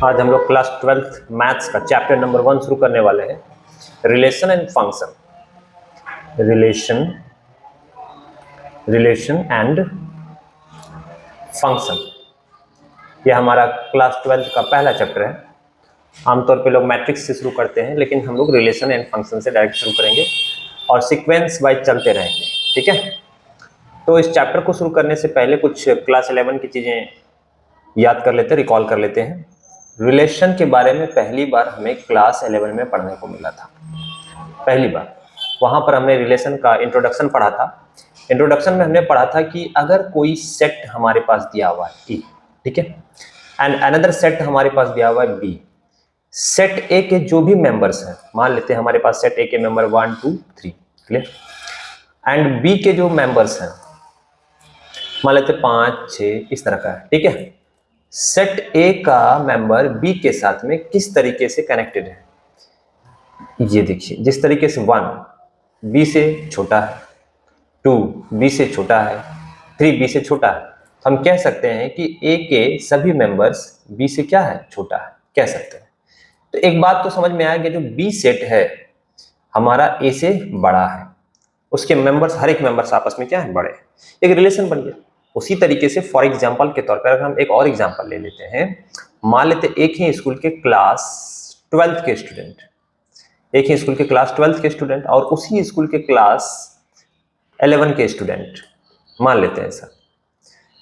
आज हम लोग क्लास 12th मैथ्स का चैप्टर नंबर 1 शुरू करने वाले हैं, relation and function. Relation and function, यह हमारा क्लास 12th का पहला चैप्टर है। आमतौर पे लोग मैट्रिक्स से शुरू करते हैं, लेकिन हम लोग रिलेशन एंड फंक्शन से डायरेक्ट शुरू करेंगे और सीक्वेंस वाइज चलते रहेंगे, ठीक है। तो इस चैप्टर को शुरू करने से पहले कुछ क्लास 11 की चीजें याद कर लेते हैं, रिकॉल कर लेते हैं। रिलेशन के बारे में पहली बार हमें क्लास 11 में पढ़ने को मिला था, पहली बार। वहां पर हमने रिलेशन का इंट्रोडक्शन पढ़ा था। इंट्रोडक्शन में हमने पढ़ा था कि अगर कोई सेट हमारे पास दिया हुआ है E, ठीक है, एंड अनदर सेट हमारे पास दिया हुआ है B, सेट ए के जो भी मेंबर्स हैं, मान लेते हैं हमारे पास सेट ए के मेंबर 1 2 3, क्लियर, एंड बी के जो मेंबर्स हैं मान लेते 5 6 इस तरह का है, ठीक है। सेट ए का मेंबर बी के साथ में किस तरीके से कनेक्टेड है, ये देखिए। जिस तरीके से 1 बी से छोटा है, 2 बी से छोटा है, 3 बी से छोटा है, तो हम कह सकते हैं कि ए के सभी मेंबर्स बी से क्या है, छोटा है, कह सकते हैं। तो एक बात तो समझ में आया कि जो बी सेट है हमारा ए से बड़ा है, उसके मेंबर्स, हर एक मेंबर्स आपस में क्या है, बड़े, एक रिलेशन बन गया। उसी तरीके से फॉर एग्जांपल के तौर पर अगर हम एक और एग्जांपल ले लेते हैं, मान लेते एक ही स्कूल के क्लास 12th के स्टूडेंट, एक ही स्कूल के क्लास 12th के स्टूडेंट और उसी स्कूल के क्लास 11 के स्टूडेंट, मान लेते हैं ऐसा,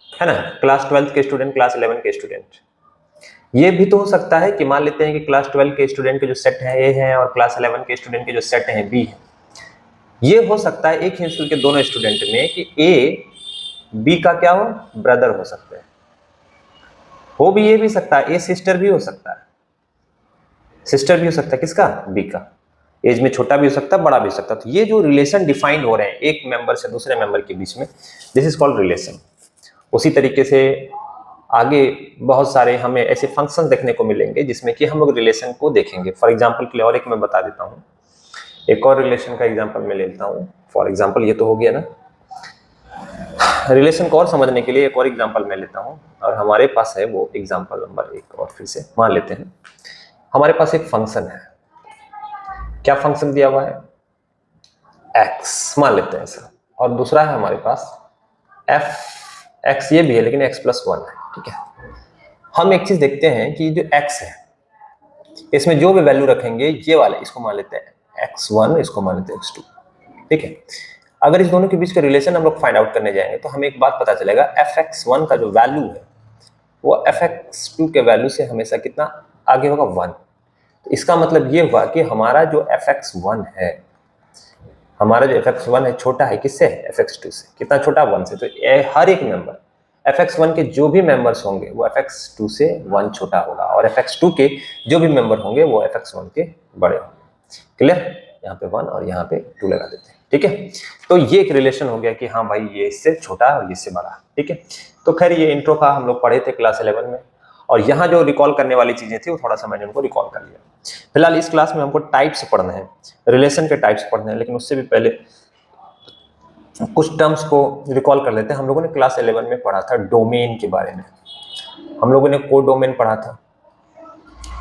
है ना, क्लास 12th के स्टूडेंट, क्लास 11 के स्टूडेंट। ये भी तो हो सकता है कि मान लेते हैं कि क्लास 12 के स्टूडेंट के जो सेट है ए है और क्लास 11 के स्टूडेंट के जो सेट है बी है। ये हो सकता है एक ही स्कूल के दोनों स्टूडेंट में कि ए बी का क्या हो, ब्रदर हो सकते हैं, हो भी ये भी सकता है, ए सिस्टर भी हो सकता है, सिस्टर भी हो सकता है, किसका, बी का, एज में छोटा भी हो सकता है, बड़ा भी हो सकता है। तो ये जो रिलेशन डिफाइंड हो रहे हैं एक मेंबर से दूसरे मेंबर के बीच में, दिस इज कॉल्ड रिलेशन। उसी तरीके से आगे बहुत सारे हमें ऐसे फंक्शन देखने को मिलेंगे जिसमें कि हम लोग रिलेशन को देखेंगे। फॉर एग्जाम्पल के लिए और एक मैं बता देता हूँ, एक और रिलेशन का एग्जाम्पल मैं लेता हूँ। फॉर एग्जाम्पल ये तो हो गया ना, रिलेशन को और समझने के लिए एक और एग्जांपल मैं लेता हूं और हमारे पास है वो एग्जांपल नंबर 1। और फिर से मान लेते हैं हमारे पास एक फंक्शन है, क्या फंक्शन दिया हुआ है, x, मान लेते हैं ऐसा, और दूसरा है हमारे पास f, x ये भी है लेकिन x+1 है, ठीक है। हम एक चीज देखते हैं कि जो x है इसमें जो भी वैल्यू रखेंगे, ये वाले इसको मान लेते हैं x1, इसको मान लेते हैं x2, ठीक है। अगर इस दोनों के बीच का रिलेशन हम लोग फाइंड आउट करने जाएंगे तो हमें एक बात पता चलेगा, fx1 का जो वैल्यू है वो fx2 के वैल्यू से हमेशा कितना आगे होगा, 1। तो इसका मतलब ये हुआ कि हमारा जो fx1 है, हमारा जो fx1 है छोटा है किससे, fx2 से। कितना छोटा, 1 से। तो हर एक मेंबर fx1 के जो भी मेंबर्स होंगे वो fx2 से 1 छोटा होगा और fx2 के जो भी मेंबर होंगे वो fx1 के बड़े होंगे, क्लियर। यहाँ पे 1 और यहाँ पे 2 लगा देते हैं, ठीक है। तो ये एक रिलेशन हो गया कि हाँ भाई ये इससे छोटा है और ये इससे बड़ा, ठीक है। तो खैर ये इंट्रो का हम लोग पढ़े थे क्लास 11 में, और यहाँ जो रिकॉल करने वाली चीजें थी वो थोड़ा सा मैंने उनको रिकॉल कर लिया। फिलहाल इस क्लास में हमको टाइप्स पढ़ने हैं, रिलेशन के टाइप्स पढ़ने हैं, लेकिन उससे भी पहले कुछ टर्म्स को रिकॉल कर लेते हैं। हम लोगों ने क्लास 11 में पढ़ा था डोमेन के बारे में, हम लोगों ने कोडोमेन पढ़ा था,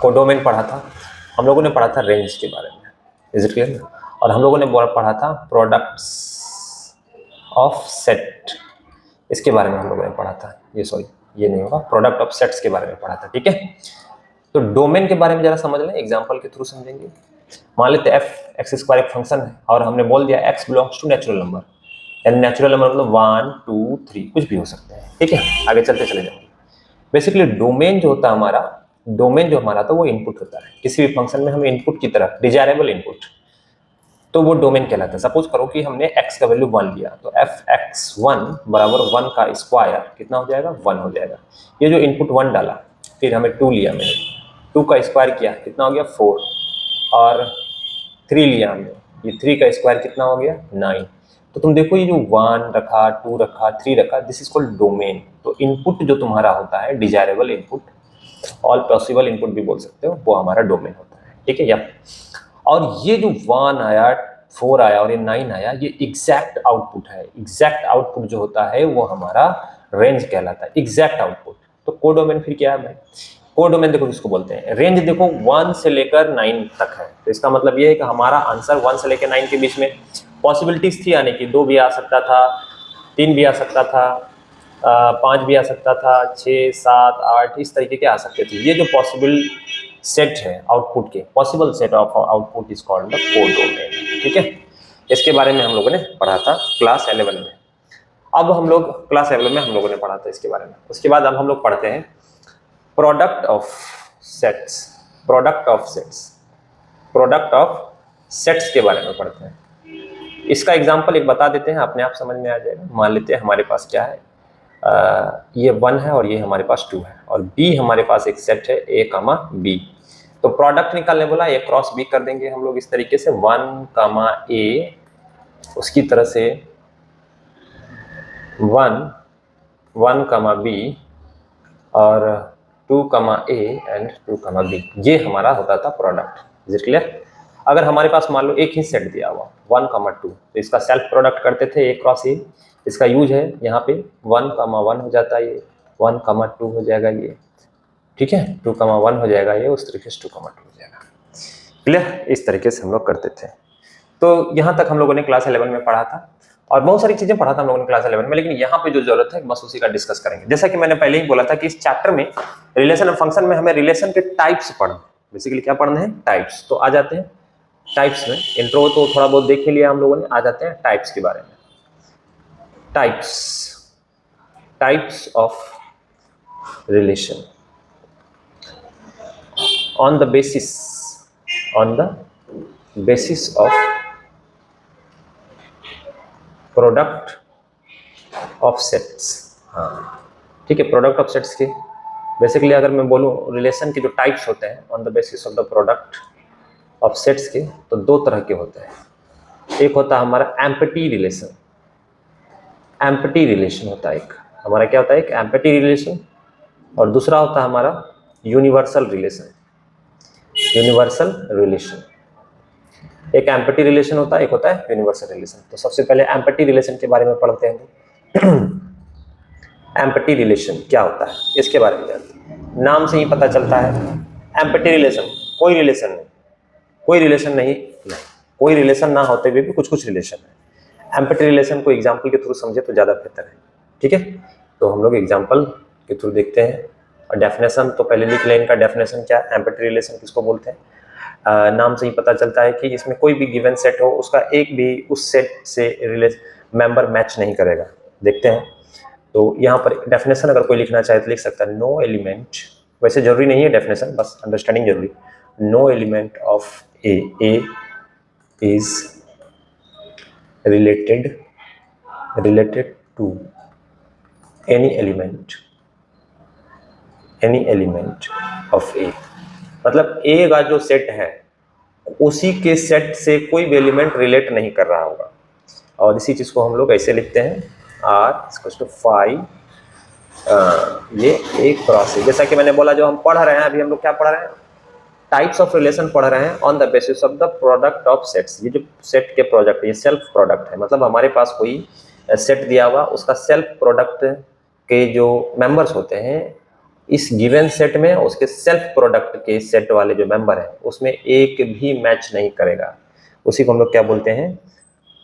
कोडोमेन पढ़ा था, हम लोगों ने पढ़ा था रेंज के बारे में, इज इट क्लियर। और हम लोगों ने पढ़ा था प्रोडक्ट्स ऑफ सेट, इसके बारे में हम लोगों ने पढ़ा था, ये सॉरी ये नहीं होगा, प्रोडक्ट ऑफ सेट्स के बारे में पढ़ा था, ठीक है। तो डोमेन के बारे में जरा समझ लें, एग्जांपल के थ्रू समझेंगे। मान लेते हैं f(x²) एक फंक्शन है और हमने बोल दिया x belongs to natural number, यानी नेचुरल नंबर मतलब 1 2 3 कुछ भी हो सकते हैं, ठीक है। आगे चलते चले जाएंगे। बेसिकली डोमेन जो होता है हमारा, डोमेन जो हमारा था वो इनपुट होता है। किसी भी फंक्शन में हमें इनपुट की तरह डिजायरेबल इनपुट, तो वो डोमेन कहलाता है। सपोज करो कि हमने x का वैल्यू 1 लिया, तो fx1 बराबर 1 का स्क्वायर कितना हो जाएगा, 1 हो जाएगा। ये जो इनपुट 1 डाला, फिर हमें 2 लिया, मैंने 2 का स्क्वायर किया कितना हो गया, 4, और 3 लिया हमने, ये 3 का स्क्वायर कितना हो गया, 9। तो तुम देखो ये जो 1 रखा, 2 रखा, 3 रखा, दिस इज कॉल्ड डोमेन। तो इनपुट जो तुम्हारा होता है desirable input, all possible input भी बोल सकते हो, वो हमारा डोमेन होता है, ठीक है। या और ये जो 1 आया, 4 आया और ये 9 आया, ये एग्जैक्ट आउटपुट है। एग्जैक्ट आउटपुट जो होता है वो हमारा रेंज कहलाता है, एग्जैक्ट आउटपुट। तो कोडोमेन फिर क्या है भाई, कोडोमेन देखो किसको बोलते हैं, रेंज देखो 1 से लेकर 9 तक है, तो इसका मतलब ये है कि हमारा आंसर 1 से लेकर 9 के बीच में पॉसिबिलिटीज थी, यानी कि 2 भी आ सकता था, 3 भी आ सकता था, 5 भी आ सकता था, 6, 7, 8 इस तरीके के आ सकते थे। ये जो पॉसिबल सेट है आउटपुट के, possible set of output is called the codomain. ठीक है, इसके बारे में हम लोगों ने पढ़ा था क्लास 11 में। अब हम लोग क्लास 11 में हम लोगों ने पढ़ा था इसके बारे में। उसके बाद अब हम लोग पढ़ते हैं product of sets, product of sets, product of sets के बारे में पढ़ते हैं। इसका एग्जांपल एक बता देते हैं, अपने आप समझ में आ जाएगा। मान लेते हैं हमारे पास क्या है, ये 1 है और ये हमारे पास 2 है, और B हमारे पास एक सेट है A, B। तो प्रोडक्ट निकालने बोला, A क्रॉस B कर देंगे हम लोग इस तरीके से, 1, A, उसकी तरह से 1, B और 2, A एंड 2, B। ये हमारा होता था प्रोडक्ट। Is it clear? अगर हमारे पास मान लो एक ही सेट दिया हुआ 1, 2, तो इसका सेल्फ प्रोडक्ट करते थे A क्रॉस A। इसका यूज है यहाँ पे 1, 1 हो जाता है, ये 1, 2 हो जाएगा ये, ठीक है, 2, 1 हो जाएगा ये, उस तरीके से 2, 2 हो जाएगा। क्लियर? इस तरीके से हम लोग करते थे। तो यहाँ तक हम लोगों ने क्लास 11 में पढ़ा था, और बहुत सारी चीजें पढ़ा था हम लोगों ने क्लास 11 में, लेकिन यहाँ पे जो जरूरत है बस उसी का डिस्कस करेंगे। जैसा कि मैंने पहले ही बोला था कि इस चैप्टर में रिलेशन ऑफ फंक्शन में हमें रिलेशन के टाइप्स पढ़ना, बेसिकली क्या पढ़ना है, टाइप्स। तो आ जाते हैं टाइप्स में। इंट्रो तो थोड़ा बहुत देख ही लिया हम लोगों ने, आ जाते हैं टाइप्स के बारे में। Types, types of relation on the basis, on the basis of product of sets. हाँ ठीक है, प्रोडक्ट ऑफ सेट्स के बेसिकली अगर मैं बोलूँ रिलेशन के जो टाइप्स होते हैं on the basis of the product of sets के, तो 2 तरह के होते हैं। एक होता है हमारा एम्प्टी रिलेशन, एम्प्टी रिलेशन होता है एक हमारा, क्या होता है, एक एम्प्टी रिलेशन, और दूसरा होता है हमारा यूनिवर्सल रिलेशन, यूनिवर्सल रिलेशन। एक एम्प्टी रिलेशन होता है, एक होता है यूनिवर्सल रिलेशन। तो सबसे पहले एम्प्टी रिलेशन के बारे में पढ़ते हैं। एम्प्टी रिलेशन क्या होता है इसके बारे में जानते हैं। नाम से ही पता चलता है एम्प्टी रिलेशन, कोई रिलेशन नहीं, कोई रिलेशन नहीं, कोई रिलेशन ना होते हुए भी कुछ कुछ रिलेशन है। एम्प्टी रिलेशन को एग्जाम्पल के थ्रू समझे तो ज्यादा बेहतर है। ठीक है, तो हम लोग एग्जाम्पल के थ्रू देखते हैं। और डेफिनेशन तो पहले लिख लें, इनका डेफिनेशन क्या है, एम्प्टी रिलेशन किसको बोलते हैं। नाम से ही पता चलता है कि इसमें कोई भी गिवन सेट हो, उसका एक भी उस सेट से मेंबर मैच नहीं करेगा। देखते हैं, तो यहाँ पर डेफिनेशन अगर कोई लिखना चाहे तो लिख सकता है, नो एलिमेंट, वैसे जरूरी नहीं है डेफिनेशन, बस अंडरस्टैंडिंग जरूरी। No element of A is related to any element of A। मतलब A का जो सेट है उसी के सेट से कोई भी एलिमेंट रिलेट नहीं कर रहा होगा। और इसी चीज को हम लोग ऐसे लिखते हैं, R = 5 ये A क्रॉस A। जैसा कि मैंने बोला, जो हम पढ़ रहे हैं अभी, हम लोग क्या पढ़ रहे हैं, टाइप्स ऑफ रिलेशन पढ़ रहे हैं on the basis of the product of sets. ये जो सेट के प्रोडक्ट, ये सेल्फ प्रोडक्ट है, मतलब हमारे पास कोई सेट दिया हुआ, उसका सेल्फ प्रोडक्ट के जो मेंबर्स होते हैं इस गिवन सेट में, उसके सेल्फ प्रोडक्ट के सेट वाले जो मेंबर हैं उसमें एक भी मैच नहीं करेगा। उसी को हम लोग क्या बोलते हैं,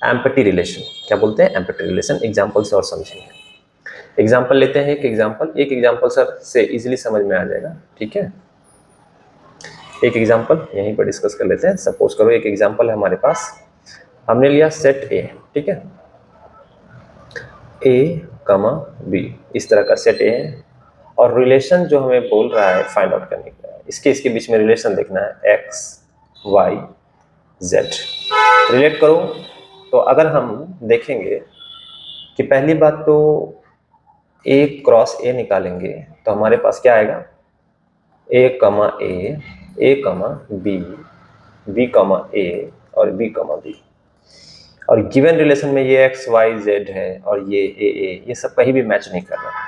एम्प्टी रिलेशन। क्या बोलते हैं, एम्प्टी रिलेशन। एग्जाम्पल से और समझेंगे। एग्जाम्पल लेते हैं, एक एग्जाम्पल सर से इजीली समझ में आ जाएगा। ठीक है, एक एग्जाम्पल यहीं पर डिस्कस कर लेते हैं। सपोज करो एक एग्जाम्पल है हमारे पास, हमने लिया सेट ए, ठीक है, A, B, इस तरह का सेट ए है, और रिलेशन जो हमें बोल रहा है फाइंड आउट करने का, इसके बीच में रिलेशन देखना है, X, Y, Z रिलेट करो। तो अगर हम देखेंगे कि पहली बात तो A क्रॉस A निकालेंगे तो हमारे पास क्या आएगा, A, B, B, A और B, B। और गिवन रिलेशन में ये X, Y, Z है और ये A, ये सब कहीं भी मैच नहीं कर रहा,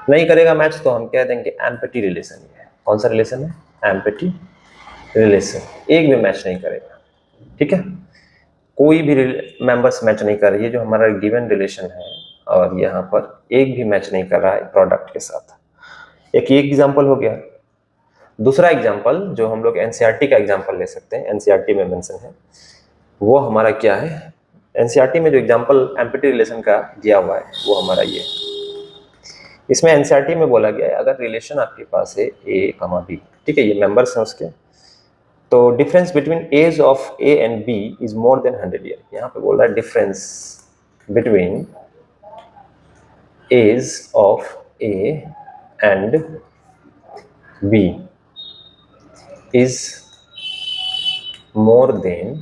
नहीं करेगा मैच, तो हम कह देंगे एम्प्टी रिलेशन है। कौन सा रिलेशन है, एम्प्टी रिलेशन, एक भी मैच नहीं करेगा। ठीक है, कोई भी मेंबर्स मैच नहीं कर रही है जो हमारा गिवन रिलेशन है, और यहाँ पर एक भी मैच नहीं कर रहा है प्रोडक्ट के साथ। एक ये एग्जाम्पल हो गया। दूसरा एग्जाम्पल जो हम लोग एनसीईआरटी का एग्जाम्पल ले सकते हैं, एनसीईआरटी में मेंशन है, वो हमारा क्या है, एनसीईआरटी में जो एग्जाम्पल एम्पैथी रिलेशन का दिया हुआ है वो हमारा ये, इसमें एनसीईआरटी में बोला गया है अगर रिलेशन आपके पास है ए कमा बी, ठीक है, ये मेंबर्स हैं उसके, तो difference between age of A and B is more than 100 year. यहाँ पे बोल रहा है difference between age of A and B is more than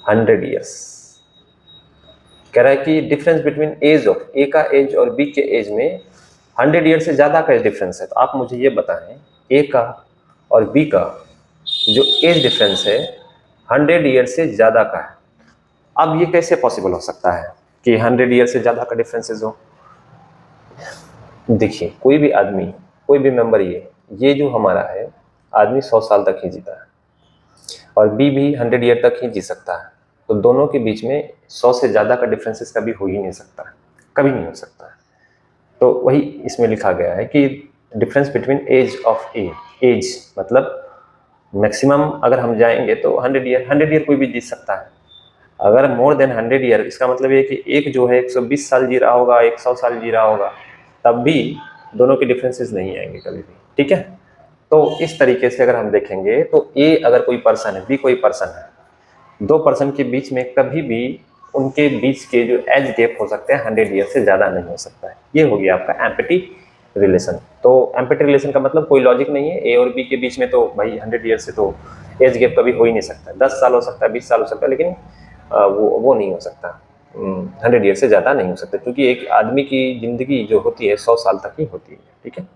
100 years. कह रहा है कि difference between age of A का एज और बी के एज में 100 ईयर से ज़्यादा का डिफरेंस है। तो आप मुझे ये बताएं ए का और बी का जो एज डिफरेंस है 100 ईयर से ज़्यादा का है। अब ये कैसे पॉसिबल हो सकता है कि 100 ईयर से ज़्यादा का डिफरेंसेस हो? देखिए, कोई भी आदमी, कोई भी मेंबर, ये जो हमारा है आदमी 100 साल तक ही जीता है और बी भी 100 ईयर तक ही जी सकता है, तो दोनों के बीच में 100 से ज़्यादा का डिफरेंसेस कभी हो ही नहीं सकता है, कभी नहीं हो सकता है। तो वही इसमें लिखा गया है कि difference between age of A, age मतलब मैक्सिमम अगर हम जाएंगे तो 100 ईयर कोई भी जी सकता है। अगर मोर देन 100 ईयर, इसका मतलब ये कि एक जो है 120 साल जी रहा होगा, 100 साल जी रहा होगा, तब भी दोनों के डिफरेंसेस नहीं आएंगे कभी भी, ठीक है। तो इस तरीके से अगर हम देखेंगे तो ए अगर कोई पर्सन है, बी कोई पर्सन है, दो पर्सन के बीच में कभी भी उनके बीच के जो एज गैप हो सकते हैं 100 ईयर से ज़्यादा नहीं हो सकता है। ये हो गया आपका एम्पैथी रिलेशन। तो एम्पैथी रिलेशन का मतलब कोई लॉजिक नहीं है, ए और बी के बीच में तो भाई 100 ईयर से तो एज गैप कभी हो ही नहीं सकता। 10 साल हो सकता है, 20 साल हो सकता है, लेकिन वो नहीं हो सकता, 100 ईयर से ज़्यादा नहीं हो सकता, क्योंकि एक आदमी की ज़िंदगी जो होती है 100 साल तक ही होती है, ठीक है।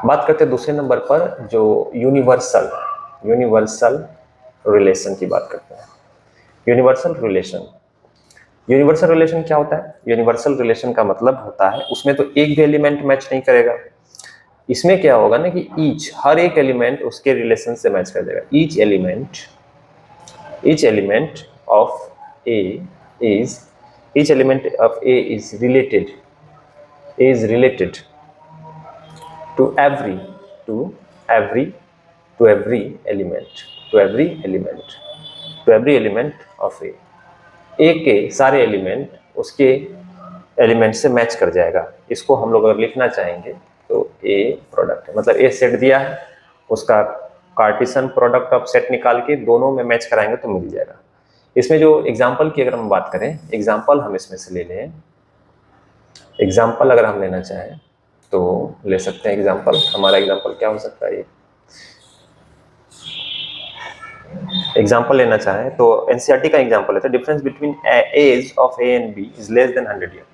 बात करते हैं दूसरे नंबर पर जो यूनिवर्सल रिलेशन की बात करते हैं। यूनिवर्सल रिलेशन क्या होता है? यूनिवर्सल रिलेशन का मतलब होता है उसमें तो एक भी एलिमेंट मैच नहीं करेगा। इसमें क्या होगा ना कि हर एक एलिमेंट उसके रिलेशन से मैच कर देगा। Each element of A is related to every element of A के सारे एलिमेंट उसके एलिमेंट से मैच कर जाएगा। इसको हम लोग अगर लिखना चाहेंगे तो ए प्रोडक्ट है, मतलब ए सेट दिया है, उसका कार्टेशियन प्रोडक्ट ऑफ सेट निकाल के दोनों में मैच कराएंगे तो मिल जाएगा। इसमें जो एग्जांपल की अगर हम बात करें, एग्जांपल हम इसमें से ले लें, एग्जांपल अगर हम लेना चाहें तो ले सकते हैं एग्जांपल। हमारा एग्जांपल क्या हो सकता है? ये एग्जांपल लेना चाहें तो एनसीईआरटी का एग्जांपल लेते हैं। Difference between age of A and B is less than 100 year.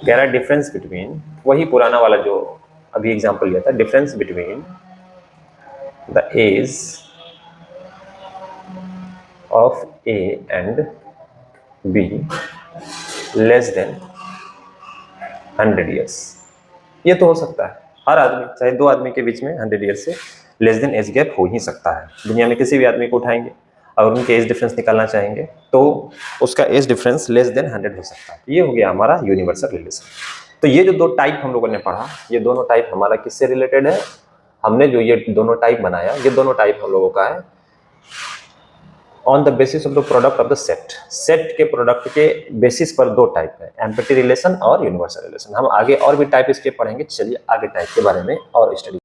कह रहा है डिफरेंस बिटवीन, वही पुराना वाला जो अभी एग्जांपल लिया था, difference between the age of A and B less than 100 years. ये तो हो सकता है, हर आदमी, चाहे दो आदमी के बीच में 100 ईयर से लेस देन एज गैप हो ही सकता है। दुनिया में किसी भी आदमी को उठाएंगे, अगर उनके एज डिफरेंस निकालना चाहेंगे तो उसका एज डिफरेंस लेस देन 100 हो सकता है। ये हो गया हमारा यूनिवर्सल रिलेशन। तो ये जो दो टाइप हम लोगों ने पढ़ा, ये दोनों टाइप हमारा किससे रिलेटेड है? हमने जो ये दोनों टाइप बनाया, ये दोनों टाइप हम लोगों का है on the basis of the product of the set के प्रोडक्ट के बेसिस पर दो टाइप है, एम्पैथी रिलेशन और यूनिवर्सल रिलेशन। हम आगे और भी टाइप इसके पढ़ेंगे। चलिए आगे टाइप के बारे में और स्टडी